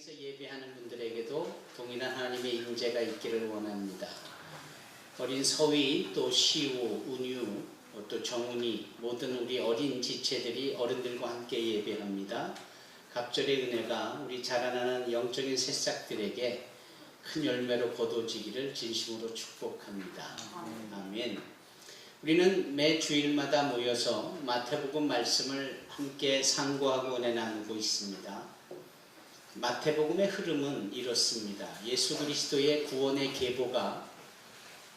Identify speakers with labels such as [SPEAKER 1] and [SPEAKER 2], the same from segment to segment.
[SPEAKER 1] 현장에서 예배하는 분들에게도 동일한 하나님의 임재가 있기를 원합니다. 어린 서위, 또 시우, 운유, 또 정훈이 모든 우리 어린 지체들이 어른들과 함께 예배합니다. 갑절의 은혜가 우리 자라나는 영적인 새싹들에게 큰 열매로 거둬지기를 진심으로 축복합니다. 아멘. 우리는 매 주일마다 모여서 마태복음 말씀을 함께 상고하고 은혜 나누고 있습니다. 마태복음의 흐름은 이렇습니다. 예수 그리스도의 구원의 계보가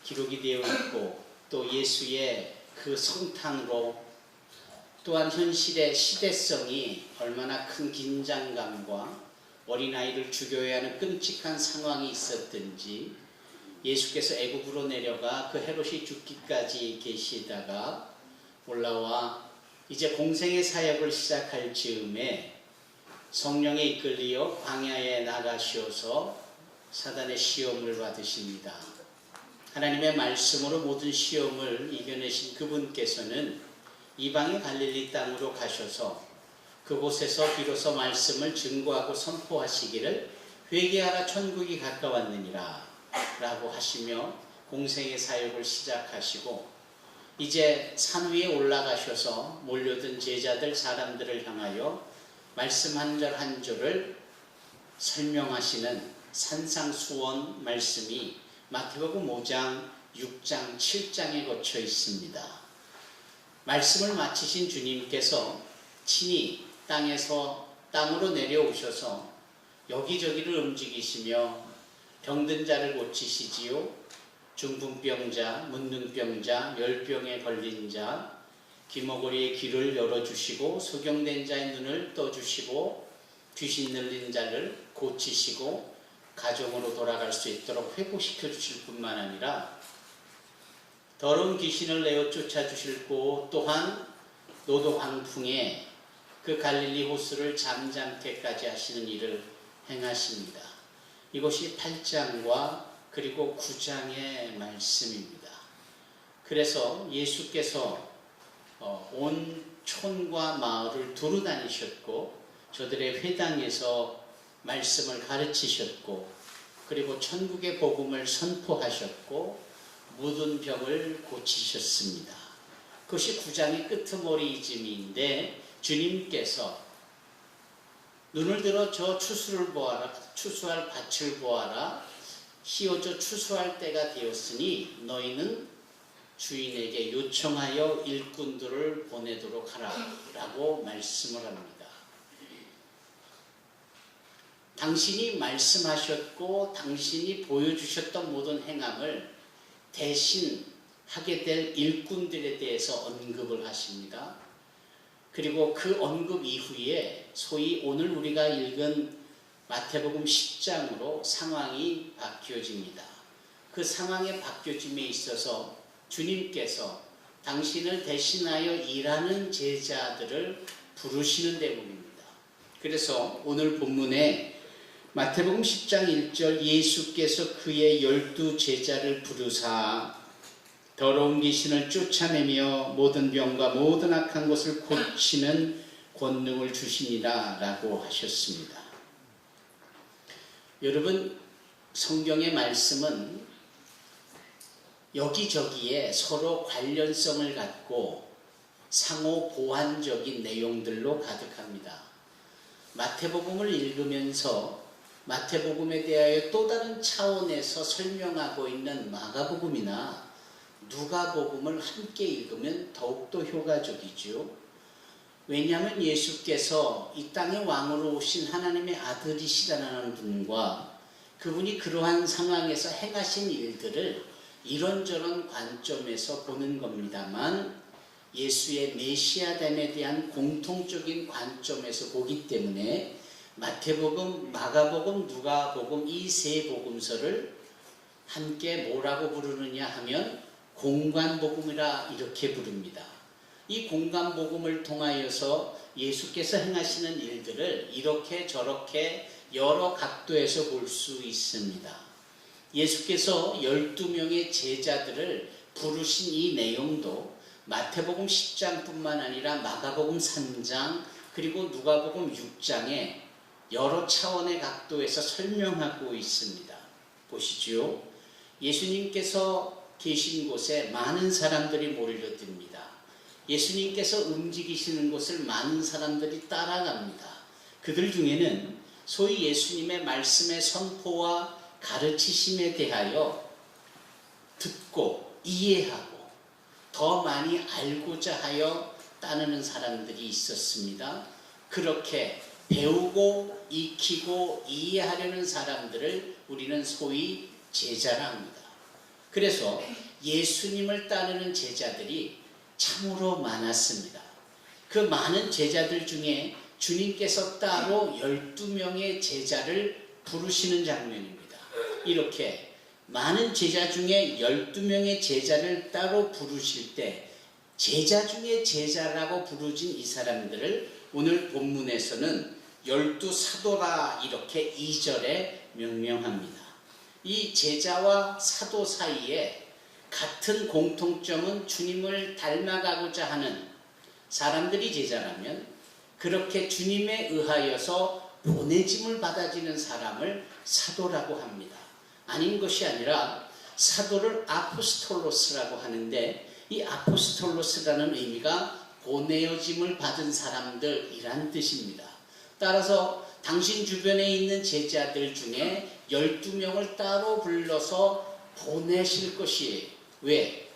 [SPEAKER 1] 기록이 되어 있고, 또 예수의 그 성탄으로 또한 현실의 시대성이 얼마나 큰 긴장감과 어린아이를 죽여야 하는 끔찍한 상황이 있었든지, 예수께서 애굽으로 내려가 그 헤롯이 죽기까지 계시다가 올라와 이제 공생의 사역을 시작할 즈음에 성령에 이끌리어 광야에 나가시어서 사단의 시험을 받으십니다. 하나님의 말씀으로 모든 시험을 이겨내신 그분께서는 이방의 갈릴리 땅으로 가셔서 그곳에서 비로소 말씀을 증거하고 선포하시기를 회개하라 천국이 가까웠느니라 라고 하시며 공생의 사역을 시작하시고, 이제 산 위에 올라가셔서 몰려든 제자들 사람들을 향하여 말씀 한 절 한 절을 설명하시는 산상수원 말씀이 마태복음 5장, 6장, 7장에 거쳐 있습니다. 말씀을 마치신 주님께서 친히 땅으로 내려오셔서 여기저기를 움직이시며 병든 자를 고치시지요, 중풍병자, 문둥병자, 열병에 걸린 자, 귀머거리의 귀를 열어주시고 소경된 자의 눈을 떠주시고 귀신 들린 자를 고치시고 가정으로 돌아갈 수 있도록 회복시켜 주실 뿐만 아니라 더러운 귀신을 내어 쫓아주시고, 또한 노도 광풍에 그 갈릴리 호수를 잠잠케까지 하시는 일을 행하십니다. 이것이 8장과 그리고 9장의 말씀입니다. 그래서 예수께서 온 촌과 마을을 두루 다니셨고, 저들의 회당에서 말씀을 가르치셨고, 그리고 천국의 복음을 선포하셨고, 모든 병을 고치셨습니다. 그것이 9장의 끄트머리이즘인데, 주님께서 눈을 들어 저 추수를 보아라, 추수할 밭을 보아라, 희어져 추수할 때가 되었으니 너희는 주인에게 요청하여 일꾼들을 보내도록 하라 라고 말씀을 합니다. 당신이 말씀하셨고 당신이 보여주셨던 모든 행함을 대신 하게 될 일꾼들에 대해서 언급을 하십니다. 그리고 그 언급 이후에 소위 오늘 우리가 읽은 마태복음 10장으로 상황이 바뀌어집니다. 그 상황의 바뀌어짐에 있어서 주님께서 당신을 대신하여 일하는 제자들을 부르시는 대목입니다. 그래서 오늘 본문에 마태복음 10장 1절, 예수께서 그의 12 제자를 부르사 더러운 귀신을 쫓아내며 모든 병과 모든 악한 것을 고치는 권능을 주시니라 라고 하셨습니다. 여러분, 성경의 말씀은 여기저기에 서로 관련성을 갖고 상호 보완적인 내용들로 가득합니다. 마태복음을 읽으면서 마태복음에 대하여 또 다른 차원에서 설명하고 있는 마가복음이나 누가복음을 함께 읽으면 더욱더 효과적이죠. 왜냐하면 예수께서 이 땅의 왕으로 오신 하나님의 아들이시라는 분과 그분이 그러한 상황에서 행하신 일들을 이런저런 관점에서 보는 겁니다만, 예수의 메시아됨에 대한 공통적인 관점에서 보기 때문에 마태복음, 마가복음, 누가복음 이 세 복음서를 함께 뭐라고 부르느냐 하면 공관복음이라 이렇게 부릅니다. 이 공관복음을 통하여서 예수께서 행하시는 일들을 이렇게 저렇게 여러 각도에서 볼 수 있습니다. 예수께서 12명의 제자들을 부르신 이 내용도 마태복음 10장뿐만 아니라 마가복음 3장 그리고 누가복음 6장에 여러 차원의 각도에서 설명하고 있습니다. 보시죠. 예수님께서 계신 곳에 많은 사람들이 몰려듭니다. 예수님께서 움직이시는 곳을 많은 사람들이 따라갑니다. 그들 중에는 소위 예수님의 말씀의 선포와 가르치심에 대하여 듣고 이해하고 더 많이 알고자 하여 따르는 사람들이 있었습니다. 그렇게 배우고 익히고 이해하려는 사람들을 우리는 소위 제자라 합니다. 그래서 예수님을 따르는 제자들이 참으로 많았습니다. 그 많은 제자들 중에 주님께서 따로 12명의 제자를 부르시는 장면입니다. 이렇게 많은 제자 중에 12명의 제자를 따로 부르실 때 제자 중에 제자라고 부르진 이 사람들을 오늘 본문에서는 12사도라 이렇게 2절에 명명합니다. 이 제자와 사도 사이에 같은 공통점은 주님을 닮아가고자 하는 사람들이 제자라면 그렇게 주님에 의하여서 보내짐을 받아지는 사람을 사도라고 합니다. 아닌 것이 아니라 사도를 아포스톨로스라고 하는데 이 아포스톨로스라는 의미가 보내어짐을 받은 사람들이란 뜻입니다. 따라서 당신 주변에 있는 제자들 중에 12명을 따로 불러서 보내실 것이에요. 왜?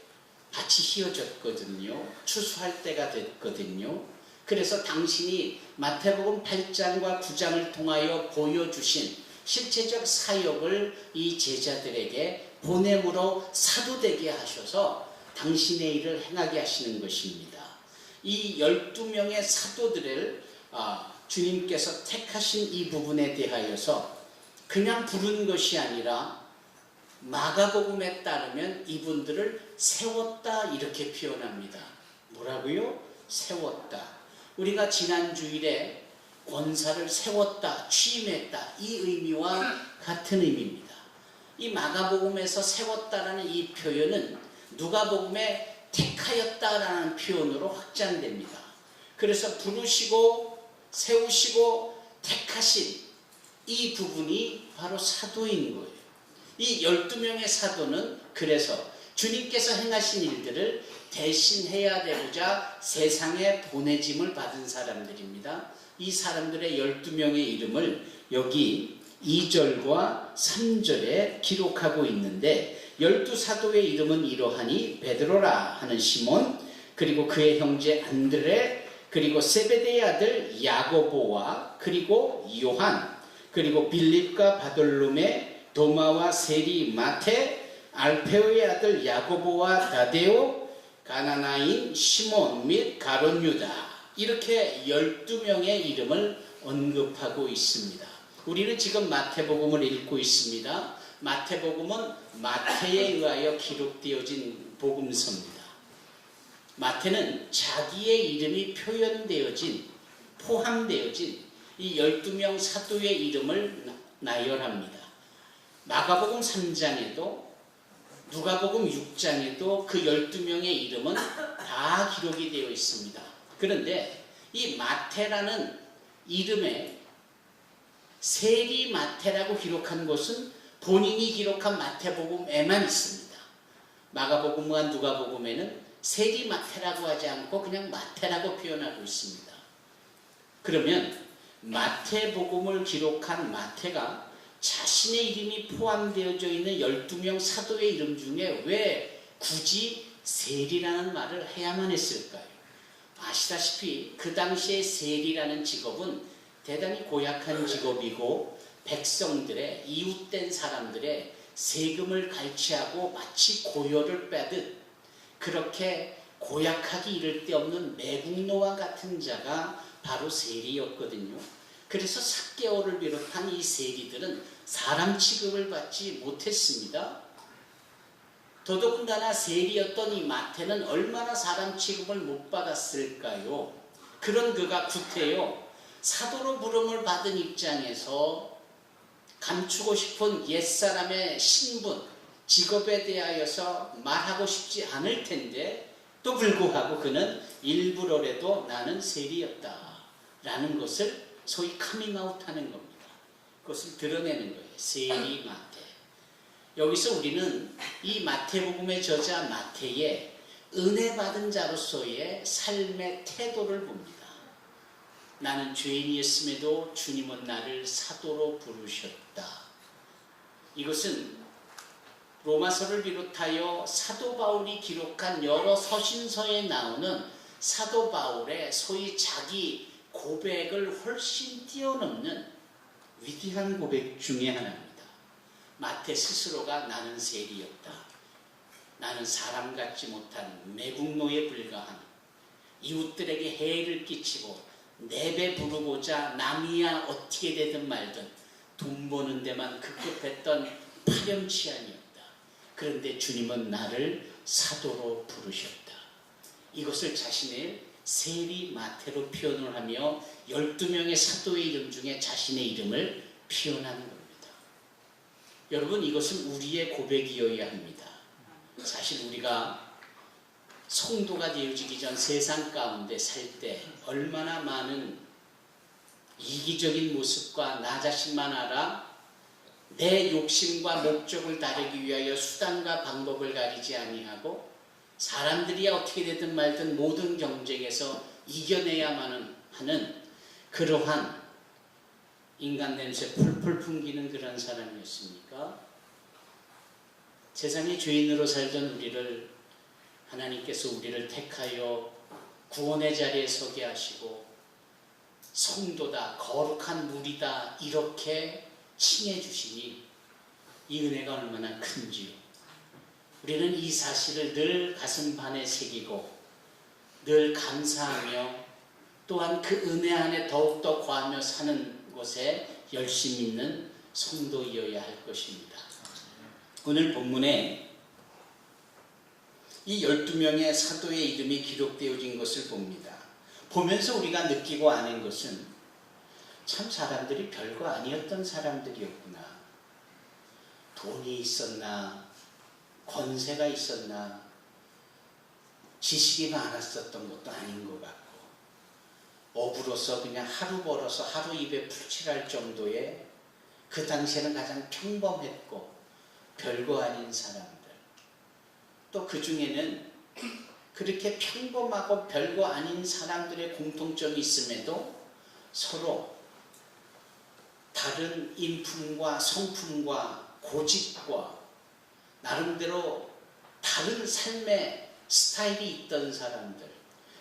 [SPEAKER 1] 밭이 휘어졌거든요. 추수할 때가 됐거든요. 그래서 당신이 마태복음 8장과 9장을 통하여 보여주신 실제적 사역을 이 제자들에게 보냄으로 사도되게 하셔서 당신의 일을 행하게 하시는 것입니다. 이 12명의 사도들을 주님께서 택하신 이 부분에 대하여서 그냥 부른 것이 아니라 마가복음에 따르면 이분들을 세웠다 이렇게 표현합니다. 뭐라고요? 세웠다. 우리가 지난 주일에 권사를 세웠다, 취임했다 이 의미와 같은 의미입니다. 이 마가복음에서 세웠다라는 이 표현은 누가복음에 택하였다라는 표현으로 확장됩니다. 그래서 부르시고 세우시고 택하신 이 부분이 바로 사도인 거예요. 이 12명의 사도는 그래서 주님께서 행하신 일들을 대신해야 되고자 세상에 보내짐을 받은 사람들입니다. 이 사람들의 12명의 이름을 여기 2절과 3절에 기록하고 있는데 12사도의 이름은 이러하니 베드로라 하는 시몬 그리고 그의 형제 안드레 그리고 세베대의 아들 야고보와 그리고 요한 그리고 빌립과 바돌로메 도마와 세리 마테 알페오의 아들 야고보와 다데오 가나나인 시몬 및 가룟 유다 이렇게 12명의 이름을 언급하고 있습니다. 우리는 지금 마태복음을 읽고 있습니다. 마태복음은 마태에 의하여 기록되어진 복음서입니다. 마태는 자기의 이름이 표현되어진 포함되어진 이 12명 사도의 이름을 나열합니다. 마가복음 3장에도 누가복음 6장에도 그 12명의 이름은 다 기록이 되어 있습니다. 그런데 이 마태라는 이름에 세리 마태라고 기록한 것은 본인이 기록한 마태복음에만 있습니다. 마가복음과 누가복음에는 세리 마태라고 하지 않고 그냥 마태라고 표현하고 있습니다. 그러면 마태복음을 기록한 마태가 자신의 이름이 포함되어져 있는 12명 사도의 이름 중에 왜 굳이 세리라는 말을 해야만 했을까요? 아시다시피 그 당시에 세리라는 직업은 대단히 고약한 직업이고 백성들의 이웃된 사람들의 세금을 갈취하고 마치 고요를 빼듯 그렇게 고약하기 이를 데 없는 매국노와 같은 자가 바로 세리였거든요. 그래서 삭개오를 비롯한 이 세리들은 사람 취급을 받지 못했습니다. 더더군다나 세리였던 이 마태는 얼마나 사람 취급을 못 받았을까요? 그런 그가 구태여 사도로 부름을 받은 입장에서 감추고 싶은 옛사람의 신분, 직업에 대하여서 말하고 싶지 않을 텐데 또 불구하고 그는 일부러라도 나는 세리였다 라는 것을 소위 카밍아웃하는 겁니다. 그것을 드러내는 거예요. 세리마태. 여기서 우리는 이 마태복음의 저자 마태의 은혜 받은 자로서의 삶의 태도를 봅니다. 나는 죄인이었음에도 주님은 나를 사도로 부르셨다. 이것은 로마서를 비롯하여 사도 바울이 기록한 여러 서신서에 나오는 사도 바울의 소위 자기 고백을 훨씬 뛰어넘는 위대한 고백 중에 하나입니다. 마태 스스로가 나는 세리였다. 나는 사람 같지 못한 매국노에 불과한 이웃들에게 해를 끼치고 내배 부르고자 남이야 어떻게 되든 말든 돈 버는 데만 급급했던 파렴치한이었다. 그런데 주님은 나를 사도로 부르셨다. 이것을 자신의 세리 마태로 표현을 하며 12명의 사도의 이름 중에 자신의 이름을 표현하는 겁니다. 여러분, 이것은 우리의 고백이어야 합니다. 사실 우리가 성도가 되어지기 전 세상 가운데 살 때 얼마나 많은 이기적인 모습과 나 자신만 알아 내 욕심과 목적을 다루기 위하여 수단과 방법을 가리지 아니하고 사람들이 어떻게 되든 말든 모든 경쟁에서 이겨내야만 하는 그러한 인간 냄새 풀풀 풍기는 그런 사람이었습니까? 세상의 죄인으로 살던 우리를 하나님께서 우리를 택하여 구원의 자리에 서게 하시고 성도다, 거룩한 무리다 이렇게 칭해 주시니 이 은혜가 얼마나 큰지요. 우리는 이 사실을 늘 가슴판에 새기고 늘 감사하며 또한 그 은혜 안에 더욱더 거하며 사는 곳에 열심히 있는 성도이어야 할 것입니다. 오늘 본문에 이 12명의 사도의 이름이 기록되어진 것을 봅니다. 보면서 우리가 느끼고 아는 것은 참 사람들이 별거 아니었던 사람들이었구나. 돈이 있었나, 권세가 있었나, 지식이 많았었던 것도 아닌 것 같고 업으로서 그냥 하루 벌어서 하루 입에 풀칠할 정도의 그 당시에는 가장 평범했고 별거 아닌 사람들, 또 그 중에는 그렇게 평범하고 별거 아닌 사람들의 공통점이 있음에도 서로 다른 인품과 성품과 고집과 나름대로 다른 삶의 스타일이 있던 사람들.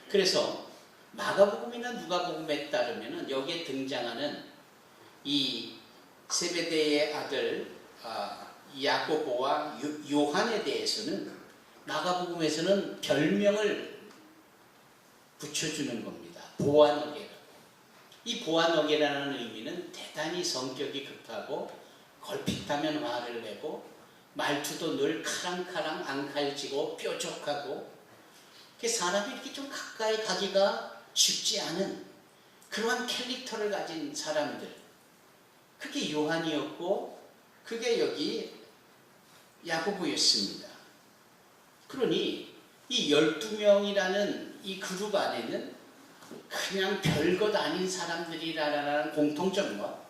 [SPEAKER 1] 그래서 마가복음이나 누가복음에 따르면 여기에 등장하는 이 세베대의 아들 야고보와 요한에 대해서는 마가복음에서는 별명을 붙여주는 겁니다. 보아너게라고. 이 보아너게라는 의미는 대단히 성격이 급하고 걸핏하면 화를 내고 말투도 늘 카랑카랑 앙칼지고 뾰족하고 사람이 이렇게 좀 가까이 가기가 쉽지 않은 그러한 캐릭터를 가진 사람들, 그게 요한이었고 그게 여기 야고보였습니다. 그러니 이 12명이라는 이 그룹 안에는 그냥 별것 아닌 사람들이라는 공통점과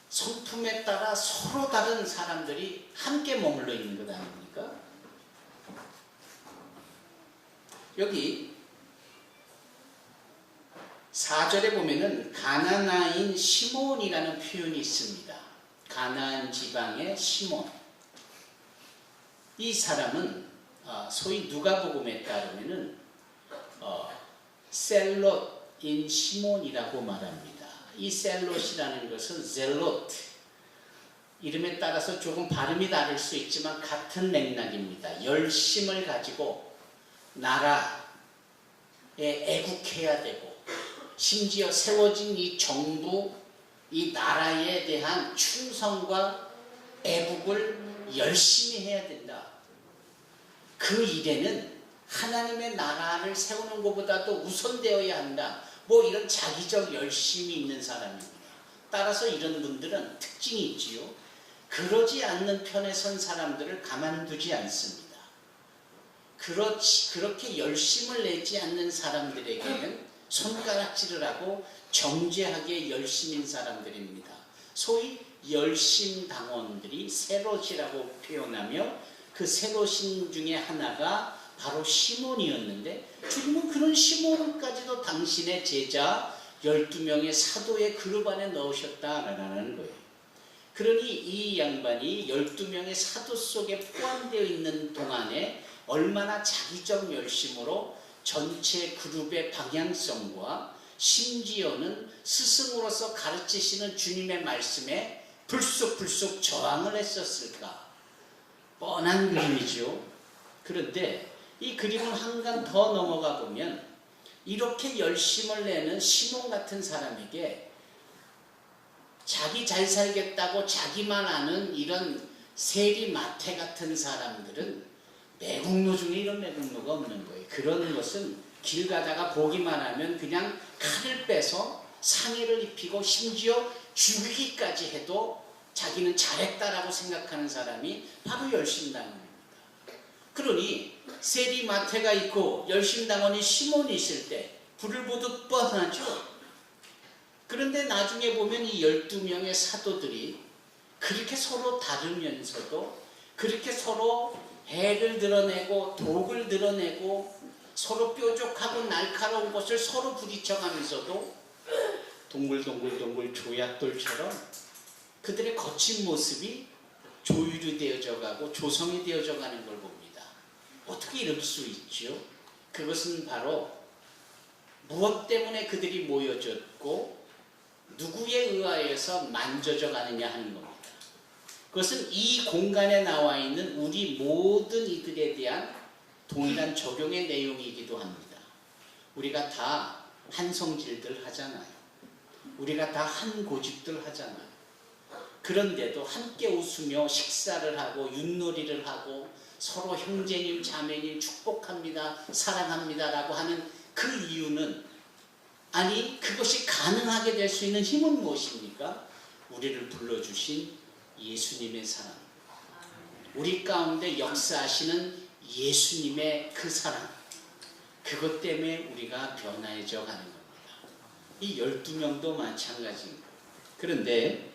[SPEAKER 1] 성품에 따라 서로 다른 사람들이 함께 머물러 있는 것 아닙니까? 여기 4절에 보면은 가나나인 시몬이라는 표현이 있습니다. 가나안 지방의 시몬. 이 사람은 소위 누가복음에 따르면은 셀롯인 시몬이라고 말합니다. 이 셀롯이라는 것은 젤롯, 이름에 따라서 조금 발음이 다를 수 있지만 같은 맥락입니다. 열심을 가지고 나라에 애국해야 되고 심지어 세워진 이 정부, 이 나라에 대한 충성과 애국을 열심히 해야 된다. 그 일에는 하나님의 나라를 세우는 것보다도 우선되어야 한다. 뭐 이런 자기적 열심이 있는 사람입니다. 따라서 이런 분들은 특징이 있지요. 그러지 않는 편에 선 사람들을 가만두지 않습니다. 그렇게 열심을 내지 않는 사람들에게는 손가락질을 하고 정죄하기에 열심인 사람들입니다. 소위 열심당원들이 세롯이라고 표현하며 그 세롯인 중에 하나가 바로 시몬이었는데 주님은 그런 시몬까지도 당신의 제자 12명의 사도의 그룹 안에 넣으셨다라는 거예요. 그러니 이 양반이 12명의 사도 속에 포함되어 있는 동안에 얼마나 자기적 열심으로 전체 그룹의 방향성과 심지어는 스승으로서 가르치시는 주님의 말씀에 불쑥불쑥 저항을 했었을까? 뻔한 그림이죠. 그런데 이 그림을 한강 더 넘어가 보면 이렇게 열심을 내는 시몬 같은 사람에게 자기 잘 살겠다고 자기만 아는 이런 세리 마태 같은 사람들은 매국노 중에 이런 매국노가 없는 거예요. 그런 것은 길 가다가 보기만 하면 그냥 칼을 빼서 상해를 입히고 심지어 죽이기까지 해도 자기는 잘했다라고 생각하는 사람이 바로 열심당원입니다. 그러니 세리 마태가 있고 열심당원이 시몬이 있을 때 불을 보듯 뻔하죠. 그런데 나중에 보면 이 12명의 사도들이 그렇게 서로 다르면서도 그렇게 서로 해를 드러내고 독을 드러내고 서로 뾰족하고 날카로운 것을 서로 부딪혀가면서도 동글동글동글 조약돌처럼 그들의 거친 모습이 조율이 되어져 가고 조성이 되어져 가는 걸 봅니다. 어떻게 이럴 수 있죠? 그것은 바로 무엇 때문에 그들이 모여졌고 누구에 의하여서 만져져 가느냐 하는 겁니다. 그것은 이 공간에 나와 있는 우리 모든 이들에 대한 동일한 적용의 내용이기도 합니다. 우리가 다 한 성질들 하잖아요. 우리가 다 한 고집들 하잖아요. 그런데도 함께 웃으며 식사를 하고 윷놀이를 하고 서로 형제님 자매님 축복합니다 사랑합니다 라고 하는 그 이유는 아니 그것이 가능하게 될 수 있는 힘은 무엇입니까? 우리를 불러주신 예수님의 사랑, 우리 가운데 역사하시는 예수님의 그 사랑, 그것 때문에 우리가 변화해져 가는 겁니다. 이 12명도 마찬가지입니다. 그런데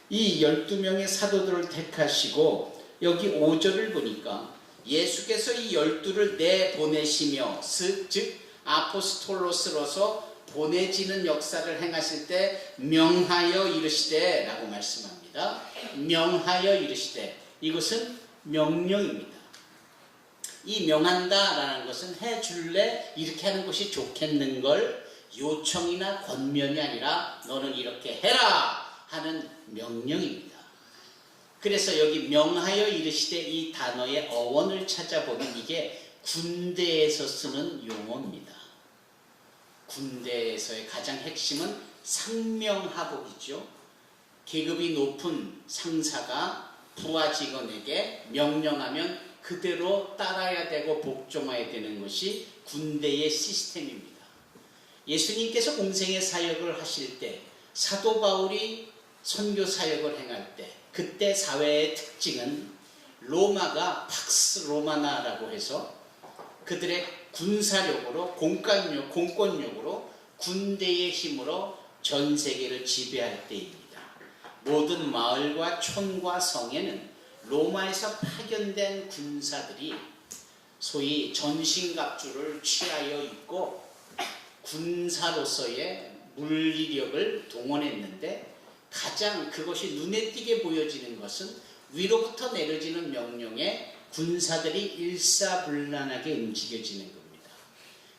[SPEAKER 1] 이 12명의 사도들을 택하시고 여기 5절을 보니까 예수께서 이 12를 내보내시며 즉 아포스톨로스로서 보내지는 역사를 행하실 때 명하여 이르시되 라고 말씀합니다. 명하여 이르시되, 이것은 명령입니다. 이 명한다 라는 것은 해줄래 이렇게 하는 것이 좋겠는 걸 요청이나 권면이 아니라 너는 이렇게 해라 하는 명령입니다. 그래서 여기 명하여 이르시되 이 단어의 어원을 찾아보면 이게 군대에서 쓰는 용어입니다. 군대에서의 가장 핵심은 상명하복이죠. 계급이 높은 상사가 부하 직원에게 명령하면 그대로 따라야 되고 복종해야 되는 것이 군대의 시스템입니다. 예수님께서 공생의 사역을 하실 때 사도 바울이 선교 사역을 행할 때 그때 사회의 특징은 로마가 팍스 로마나라고 해서 그들의 군사력으로 공권력으로 군대의 힘으로 전 세계를 지배할 때입니다. 모든 마을과 촌과 성에는 로마에서 파견된 군사들이 소위 전신갑주를 취하여 입고 군사로서의 물리력을 동원했는데 가장 그것이 눈에 띄게 보여지는 것은 위로부터 내려지는 명령에 군사들이 일사불란하게 움직여지는 겁니다.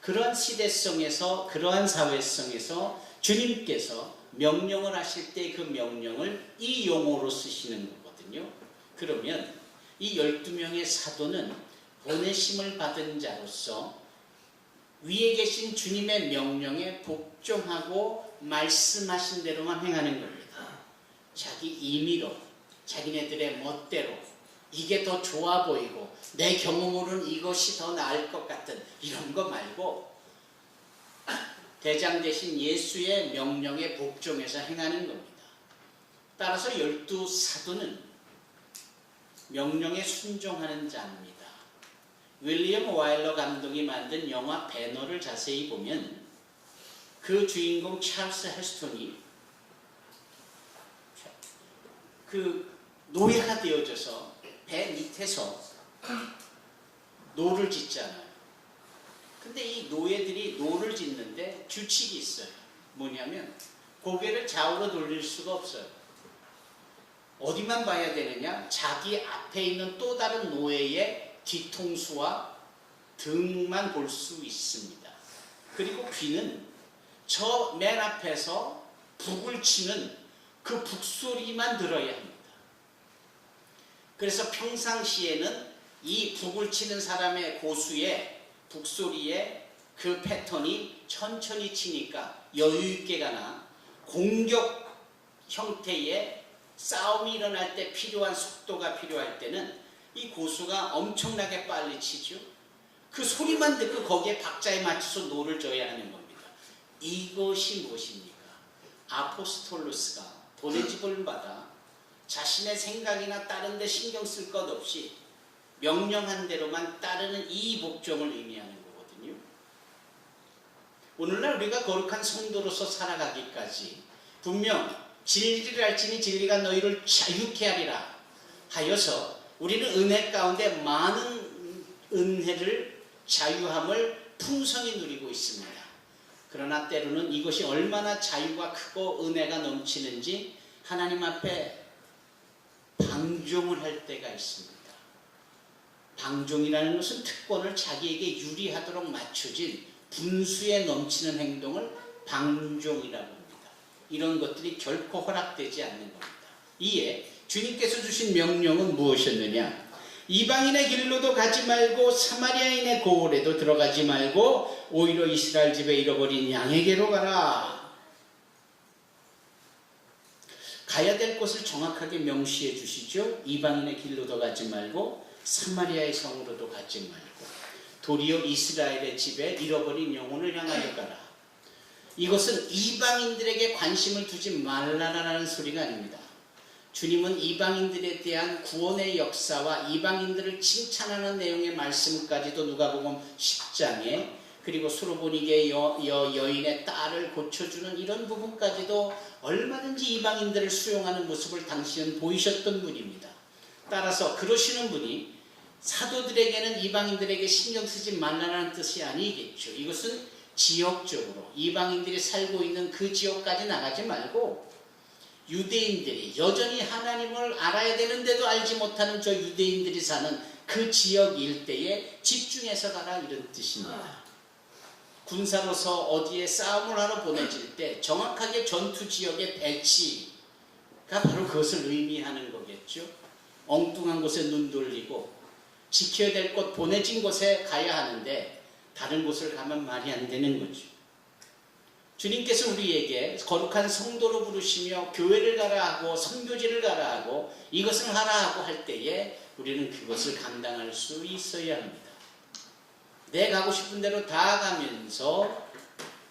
[SPEAKER 1] 그러한 시대성에서 그러한 사회성에서 주님께서 명령을 하실 때 그 명령을 이 용어로 쓰시는 거거든요. 그러면 이 12명의 사도는 보내심을 받은 자로서 위에 계신 주님의 명령에 복종하고 말씀하신 대로만 행하는 겁니다. 자기 임의로 자기네들의 멋대로 이게 더 좋아 보이고 내 경험으로는 이것이 더 나을 것 같은 이런 거 말고 대장 대신 예수의 명령에 복종해서 행하는 겁니다. 따라서 12사도는 명령에 순종하는 자입니다. 윌리엄 와일러 감독이 만든 영화 배너를 자세히 보면 그 주인공 찰스 헤스톤이 그 노예가 되어져서 배 밑에서 노를 짓잖아요. 근데 이 노예들이 노를 짓는데 규칙이 있어요. 뭐냐면 고개를 좌우로 돌릴 수가 없어요. 어디만 봐야 되느냐? 자기 앞에 있는 또 다른 노예의 뒤통수와 등만 볼 수 있습니다. 그리고 귀는 저 맨 앞에서 북을 치는 그 북소리만 들어야 합니다. 그래서 평상시에는 이 북을 치는 사람의 고수의 북소리에 그 패턴이 천천히 치니까 여유있게 가나 공격 형태의 싸움이 일어날 때 필요한 속도가 필요할 때는 이 고수가 엄청나게 빨리 치죠. 그 소리만 듣고 거기에 박자에 맞춰서 노를 져야 하는 겁니다. 이것이 무엇입니까? 아포스톨로스가 보내집을 받아 자신의 생각이나 다른 데 신경 쓸 것 없이 명령한 대로만 따르는 이 복종을 의미하는 거거든요. 오늘날 우리가 거룩한 성도로서 살아가기까지 분명 진리를 알지니 진리가 너희를 자유케 하리라 하여서 우리는 은혜 가운데 많은 은혜를 자유함을 풍성히 누리고 있습니다. 그러나 때로는 이것이 얼마나 자유가 크고 은혜가 넘치는지 하나님 앞에 방종을 할 때가 있습니다. 방종이라는 것은 특권을 자기에게 유리하도록 맞춰진 분수에 넘치는 행동을 방종이라고 합니다. 이런 것들이 결코 허락되지 않는 겁니다. 이에 주님께서 주신 명령은 무엇이었느냐? 이방인의 길로도 가지 말고 사마리아인의 고을에도 들어가지 말고 오히려 이스라엘 집에 잃어버린 양에게로 가라. 가야 될 곳을 정확하게 명시해 주시죠. 이방인의 길로도 가지 말고 사마리아의 성으로도 가지 말고 도리어 이스라엘의 집에 잃어버린 영혼을 향하여 가라. 이것은 이방인들에게 관심을 두지 말라라는 소리가 아닙니다. 주님은 이방인들에 대한 구원의 역사와 이방인들을 칭찬하는 내용의 말씀까지도 누가복음 10장에 그리고 수로보니게 여인의 딸을 고쳐주는 이런 부분까지도 얼마든지 이방인들을 수용하는 모습을 당시는 보이셨던 분입니다. 따라서 그러시는 분이 사도들에게는 이방인들에게 신경 쓰지 말라는 뜻이 아니겠죠. 이것은 지역적으로 이방인들이 살고 있는 그 지역까지 나가지 말고 유대인들이 여전히 하나님을 알아야 되는데도 알지 못하는 저 유대인들이 사는 그 지역 일대에 집중해서 가라 이런 뜻입니다. 군사로서 어디에 싸움을 하러 보내질 때 정확하게 전투 지역의 배치가 바로 그것을 의미하는 거겠죠. 엉뚱한 곳에 눈 돌리고 지켜야 될 곳 보내진 곳에 가야 하는데 다른 곳을 가면 말이 안 되는 거죠. 주님께서 우리에게 거룩한 성도로 부르시며 교회를 가라 하고 선교지를 가라 하고 이것을 하라 하고 할 때에 우리는 그것을 감당할 수 있어야 합니다. 내 가고 싶은 대로 다 가면서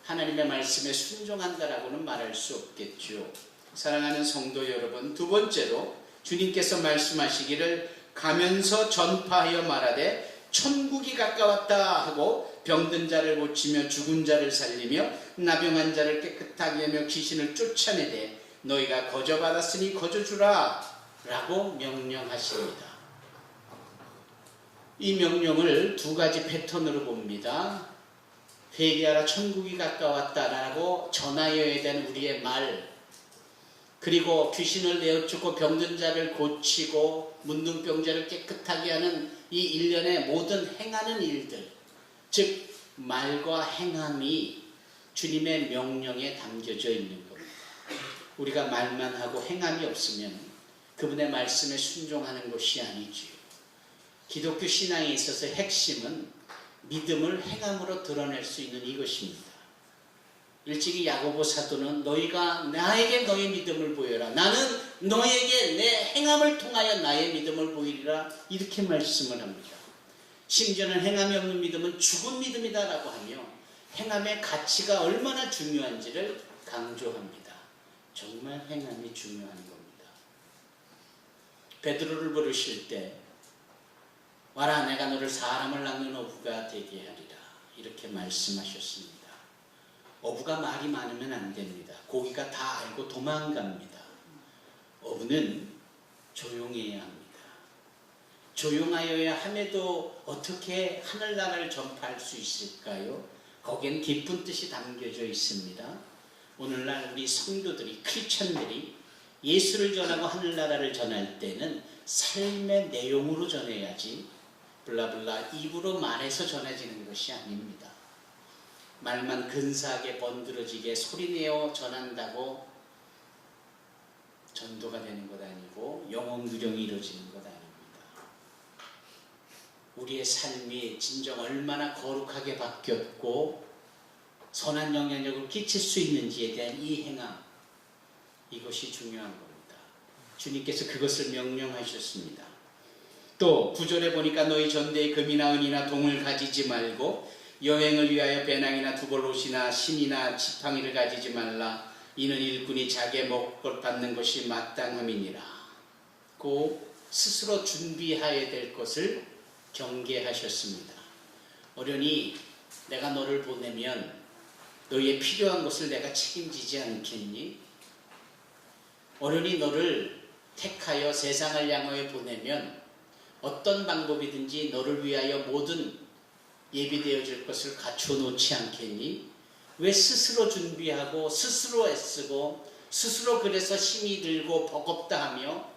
[SPEAKER 1] 하나님의 말씀에 순종한다라고는 말할 수 없겠죠. 사랑하는 성도 여러분, 두 번째로 주님께서 말씀하시기를 가면서 전파하여 말하되 천국이 가까웠다 하고 병든 자를 고치며 죽은 자를 살리며 나병한 자를 깨끗하게 하며 귀신을 쫓아내되 너희가 거저 받았으니 거저 주라 라고 명령하십니다. 이 명령을 두 가지 패턴으로 봅니다. 회개하라 천국이 가까웠다라고 전하여야 되는 우리의 말, 그리고 귀신을 내어쫓고 병든 자를 고치고 문둥병자를 깨끗하게 하는 이 일련의 모든 행하는 일들, 즉 말과 행함이 주님의 명령에 담겨져 있는 겁니다. 우리가 말만 하고 행함이 없으면 그분의 말씀에 순종하는 것이 아니지요. 기독교 신앙에 있어서 핵심은 믿음을 행함으로 드러낼 수 있는 이것입니다. 일찍이 야고보 사도는 너희가 나에게 너의 믿음을 보여라. 나는 너에게 내 행함을 통하여 나의 믿음을 보이리라. 이렇게 말씀을 합니다. 심지어는 행함이 없는 믿음은 죽은 믿음이다라고 하며 행함의 가치가 얼마나 중요한지를 강조합니다. 정말 행함이 중요한 겁니다. 베드로를 부르실 때 와라 내가 너를 사람을 낚는 어부가 되게 하리라 이렇게 말씀하셨습니다. 어부가 말이 많으면 안 됩니다. 고기가 다 알고 도망갑니다. 어부는 조용해야 합니다. 조용하여야 함에도 어떻게 하늘나라를 전파할 수 있을까요? 거기엔 깊은 뜻이 담겨져 있습니다. 오늘날 우리 성도들이, 크리스천들이 예수를 전하고 하늘나라를 전할 때는 삶의 내용으로 전해야지 블라블라 입으로 말해서 전해지는 것이 아닙니다. 말만 근사하게 번들어지게 소리내어 전한다고 전도가 되는 것 아니고 영혼 누령이 이루어지는 것 아닙니다. 우리의 삶이 진정 얼마나 거룩하게 바뀌었고 선한 영향력을 끼칠 수 있는지에 대한 이 행함, 이것이 중요한 겁니다. 주님께서 그것을 명령하셨습니다. 또 9절에 보니까 너희 전대에 금이나 은이나 동을 가지지 말고 여행을 위하여 배낭이나 두벌옷이나 신이나 지팡이를 가지지 말라. 이는 일꾼이 자기의 먹을 것 받는 것이 마땅함이니라. 고 스스로 준비해야 될 것을 경계하셨습니다. 어련히 내가 너를 보내면 너희의 필요한 것을 내가 책임지지 않겠니? 어련히 너를 택하여 세상을 향하여 보내면 어떤 방법이든지 너를 위하여 모든 예비되어질 것을 갖추어 놓지 않겠니? 왜 스스로 준비하고 스스로 애쓰고 스스로 그래서 힘이 들고 버겁다 하며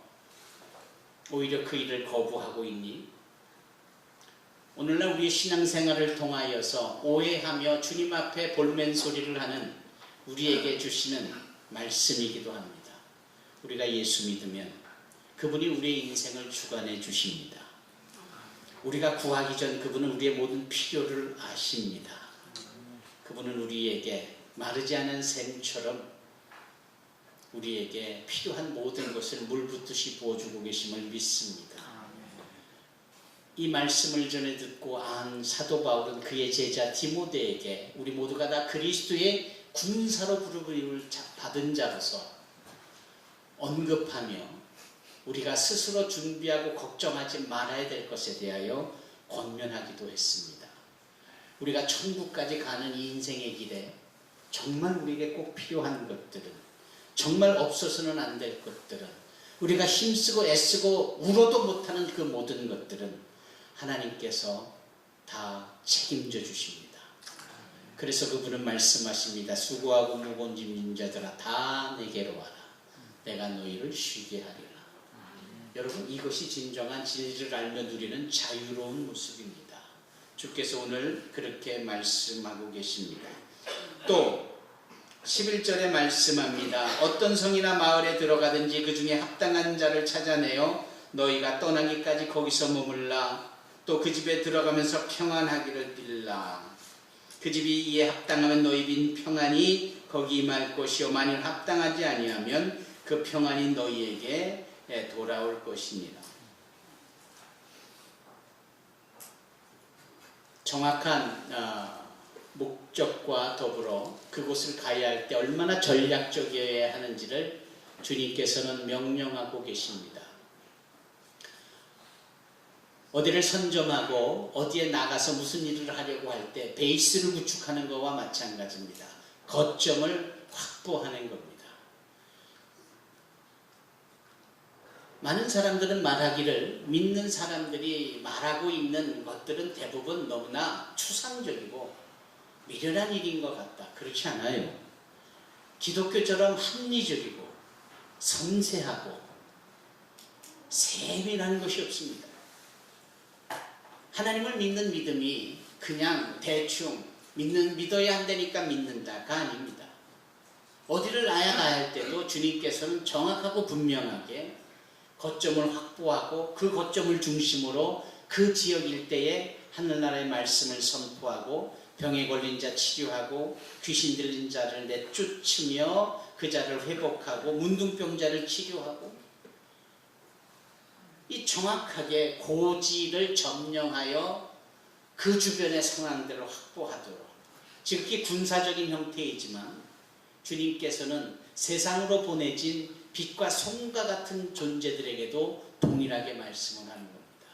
[SPEAKER 1] 오히려 그 일을 거부하고 있니? 오늘날 우리의 신앙생활을 통하여서 오해하며 주님 앞에 볼멘소리를 하는 우리에게 주시는 말씀이기도 합니다. 우리가 예수 믿으면 그분이 우리의 인생을 주관해 주십니다. 우리가 구하기 전 그분은 우리의 모든 필요를 아십니다. 그분은 우리에게 마르지 않은 샘처럼 우리에게 필요한 모든 것을 물 붓듯이 부어주고 계심을 믿습니다. 이 말씀을 전해 듣고 안 사도 바울은 그의 제자 디모데에게 우리 모두가 다 그리스도의 군사로 부름을 받은 자로서 언급하며 우리가 스스로 준비하고 걱정하지 말아야 될 것에 대하여 권면하기도 했습니다. 우리가 천국까지 가는 이 인생의 길에 정말 우리에게 꼭 필요한 것들은, 정말 없어서는 안 될 것들은, 우리가 힘쓰고 애쓰고 울어도 못하는 그 모든 것들은 하나님께서 다 책임져 주십니다. 그래서 그분은 말씀하십니다. 수고하고 무거운 짐진 자들아 다 내게로 와라. 내가 너희를 쉬게 하리라. 여러분, 이것이 진정한 진리를 알며 누리는 자유로운 모습입니다. 주께서 오늘 그렇게 말씀하고 계십니다. 또 11절에 말씀합니다. 어떤 성이나 마을에 들어가든지 그 중에 합당한 자를 찾아내어 너희가 떠나기까지 거기서 머물라. 또 그 집에 들어가면서 평안하기를 빌라. 그 집이 이에 합당하면 너희 빈 평안이 거기 임할 것이요 만일 합당하지 아니하면 그 평안이 너희에게 돌아올 것이니라. 정확한 목적과 더불어 그곳을 가야 할 때 얼마나 전략적이어야 하는지를 주님께서는 명령하고 계십니다. 어디를 선점하고 어디에 나가서 무슨 일을 하려고 할 때 베이스를 구축하는 것과 마찬가지입니다. 거점을 확보하는 겁니다. 많은 사람들은 말하기를, 믿는 사람들이 말하고 있는 것들은 대부분 너무나 추상적이고 미련한 일인 것 같다. 그렇지 않아요. 기독교처럼 합리적이고 섬세하고 세밀한 것이 없습니다. 하나님을 믿는 믿음이 그냥 대충 믿어야 한다니까 믿는다가 아닙니다. 어디를 나아가야 할 때도 주님께서는 정확하고 분명하게 거점을 확보하고 그 거점을 중심으로 그 지역 일대에 하늘나라의 말씀을 선포하고 병에 걸린 자 치료하고 귀신 들린 자를 내쫓으며 그 자를 회복하고 문둥병자를 치료하고 이 정확하게 고지를 점령하여 그 주변의 상황들을 확보하도록, 즉이 군사적인 형태이지만 주님께서는 세상으로 보내진 빛과 송과 같은 존재들에게도 동일하게 말씀을 하는 겁니다.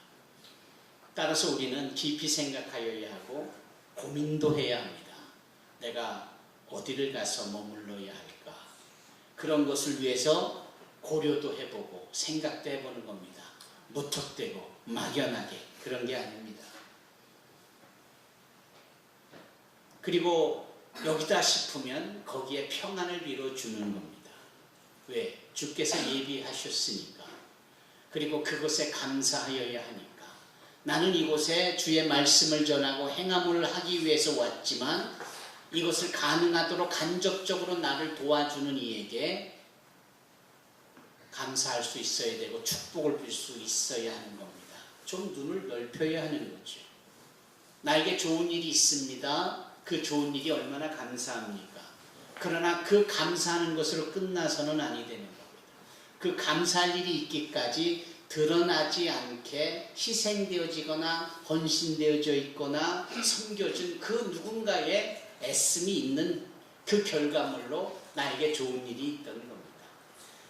[SPEAKER 1] 따라서 우리는 깊이 생각하여야 하고 고민도 해야 합니다. 내가 어디를 가서 머물러야 할까? 그런 것을 위해서 고려도 해보고 생각도 해보는 겁니다. 무턱대고 막연하게 그런 게 아닙니다. 그리고 여기다 싶으면 거기에 평안을 빌어주는 겁니다. 왜? 주께서 예비하셨으니까. 그리고 그것에 감사하여야 하니까. 나는 이곳에 주의 말씀을 전하고 행함을 하기 위해서 왔지만 이것을 가능하도록 간접적으로 나를 도와주는 이에게 감사할 수 있어야 되고 축복을 빌 수 있어야 하는 겁니다. 좀 눈을 넓혀야 하는 거죠. 나에게 좋은 일이 있습니다. 그 좋은 일이 얼마나 감사합니까? 그러나 그 감사하는 것으로 끝나서는 아니 되는 겁니다. 그 감사할 일이 있기까지 드러나지 않게 희생되어지거나 헌신되어져 있거나 섬겨준 그 누군가의 애씀이 있는 그 결과물로 나에게 좋은 일이 있다는 겁니다.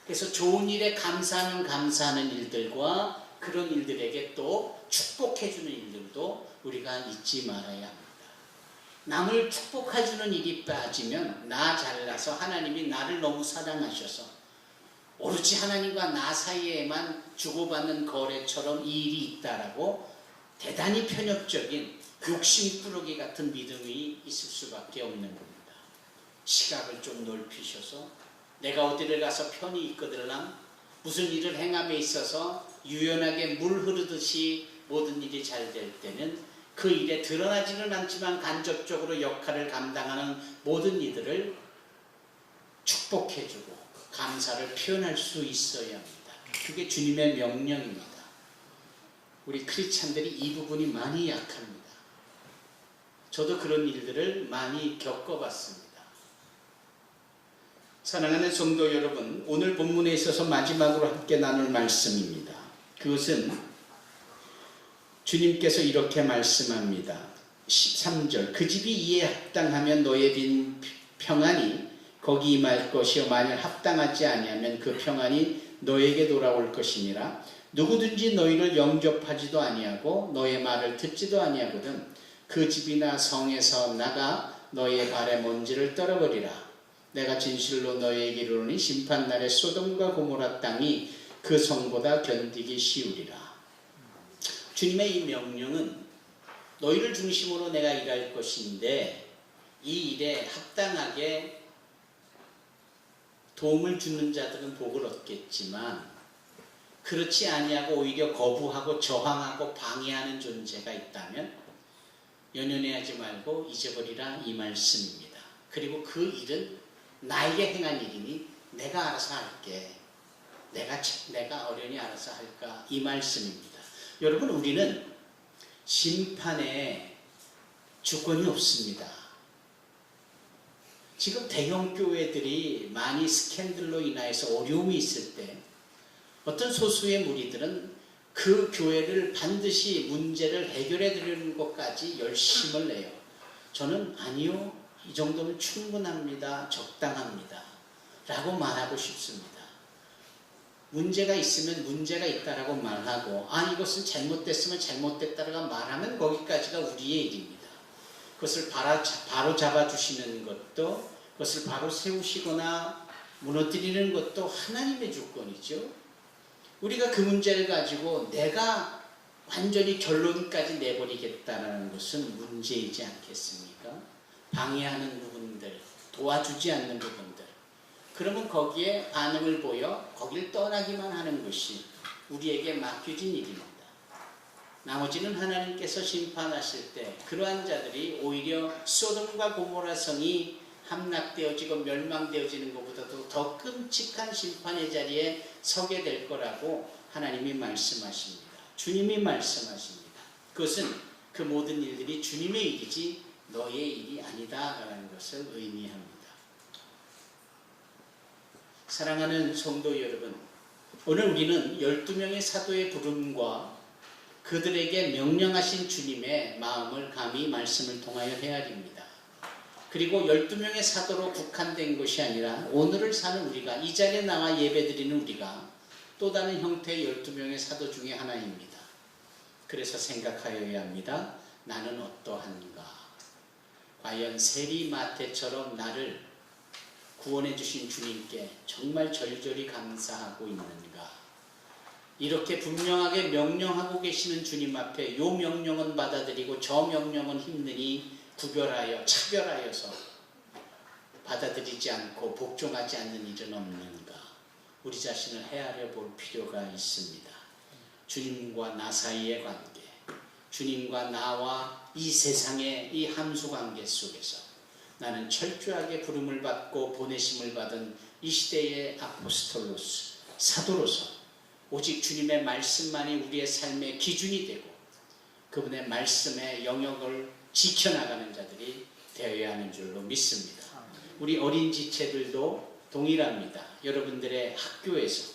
[SPEAKER 1] 그래서 좋은 일에 감사하면 감사하는 일들과 그런 일들에게 또 축복해주는 일들도 우리가 잊지 말아야 합니다. 남을 축복해주는 일이 빠지면 나 잘나서 하나님이 나를 너무 사랑하셔서 오로지 하나님과 나 사이에만 주고받는 거래처럼 이 일이 있다라고 대단히 편협적인 욕심꾸러기 같은 믿음이 있을 수밖에 없는 겁니다. 시각을 좀 넓히셔서 내가 어디를 가서 편히 있거들랑 무슨 일을 행함에 있어서 유연하게 물 흐르듯이 모든 일이 잘 될 때는 그 일에 드러나지는 않지만 간접적으로 역할을 감당하는 모든 이들을 축복해주고 감사를 표현할 수 있어야 합니다. 그게 주님의 명령입니다. 우리 크리스찬들이 이 부분이 많이 약합니다. 저도 그런 일들을 많이 겪어봤습니다. 사랑하는 성도 여러분, 오늘 본문에 있어서 마지막으로 함께 나눌 말씀입니다. 그것은 주님께서 이렇게 말씀합니다. 13절, 그 집이 이에 합당하면 너의 빈 평안이 거기 임할 것이요 만일 합당하지 아니하면 그 평안이 너에게 돌아올 것이니라. 누구든지 너희를 영접하지도 아니하고 너의 말을 듣지도 아니하거든 그 집이나 성에서 나가 너의 발에 먼지를 떨어버리라. 내가 진실로 너희에게 이르노니 심판날에 소돔과 고모라 땅이 그 성보다 견디기 쉬우리라. 주님의 이 명령은 너희를 중심으로 내가 일할 것인데 이 일에 합당하게 도움을 주는 자들은 복을 얻겠지만 그렇지 아니하고 오히려 거부하고 저항하고 방해하는 존재가 있다면 연연해하지 말고 잊어버리라 이 말씀입니다. 그리고 그 일은 나에게 행한 일이니 내가 알아서 할게. 내가 어련히 알아서 할까 이 말씀입니다. 여러분, 우리는 심판에 주권이 없습니다. 지금 대형 교회들이 많이 스캔들로 인하여서 어려움이 있을 때 어떤 소수의 무리들은 그 교회를 반드시 문제를 해결해 드리는 것까지 열심을 내요. 저는 아니요, 이 정도면 충분합니다, 적당합니다 라고 말하고 싶습니다. 문제가 있으면 문제가 있다라고 말하고 이것은 잘못됐으면 잘못됐다라고 말하면 거기까지가 우리의 일입니다. 그것을 바로 잡아주시는 것도 그것을 바로 세우시거나 무너뜨리는 것도 하나님의 주권이죠. 우리가 그 문제를 가지고 내가 완전히 결론까지 내버리겠다는 것은 문제이지 않겠습니까? 방해하는 부분들, 도와주지 않는 부분들, 그러면 거기에 반응을 보여 거길 떠나기만 하는 것이 우리에게 맡겨진 일입니다. 나머지는 하나님께서 심판하실 때 그러한 자들이 오히려 소돔과 고모라 성이 함락되어지고 멸망되어지는 것보다도 더 끔찍한 심판의 자리에 서게 될 거라고 하나님이 말씀하십니다. 주님이 말씀하십니다. 그것은 그 모든 일들이 주님의 일이지 너의 일이 아니다라는 것을 의미합니다. 사랑하는 성도 여러분, 오늘 우리는 12명의 사도의 부름과 그들에게 명령하신 주님의 마음을 감히 말씀을 통하여 헤아립니다. 그리고 12명의 사도로 국한된 것이 아니라 오늘을 사는 우리가, 이 자리에 나와 예배드리는 우리가 또 다른 형태의 12명의 사도 중에 하나입니다. 그래서 생각하여야 합니다. 나는 어떠한가? 과연 세리마태처럼 나를 구원해 주신 주님께 정말 절절히 감사하고 있는가? 이렇게 분명하게 명령하고 계시는 주님 앞에 요 명령은 받아들이고 저 명령은 힘드니 구별하여 차별하여서 받아들이지 않고 복종하지 않는 일은 없는가? 우리 자신을 헤아려 볼 필요가 있습니다. 주님과 나 사이의 관계, 주님과 나와 이 세상의 이 함수 관계 속에서 나는 철저하게 부름을 받고 보내심을 받은 이 시대의 아포스톨로스, 사도로서 오직 주님의 말씀만이 우리의 삶의 기준이 되고 그분의 말씀의 영역을 지켜나가는 자들이 되어야 하는 줄로 믿습니다. 우리 어린 지체들도 동일합니다. 여러분들의 학교에서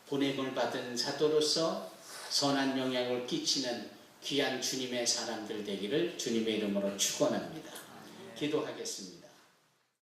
[SPEAKER 1] 보냄을 받은 사도로서 선한 영향을 끼치는 귀한 주님의 사람들 되기를 주님의 이름으로 축원합니다. 기도하겠습니다.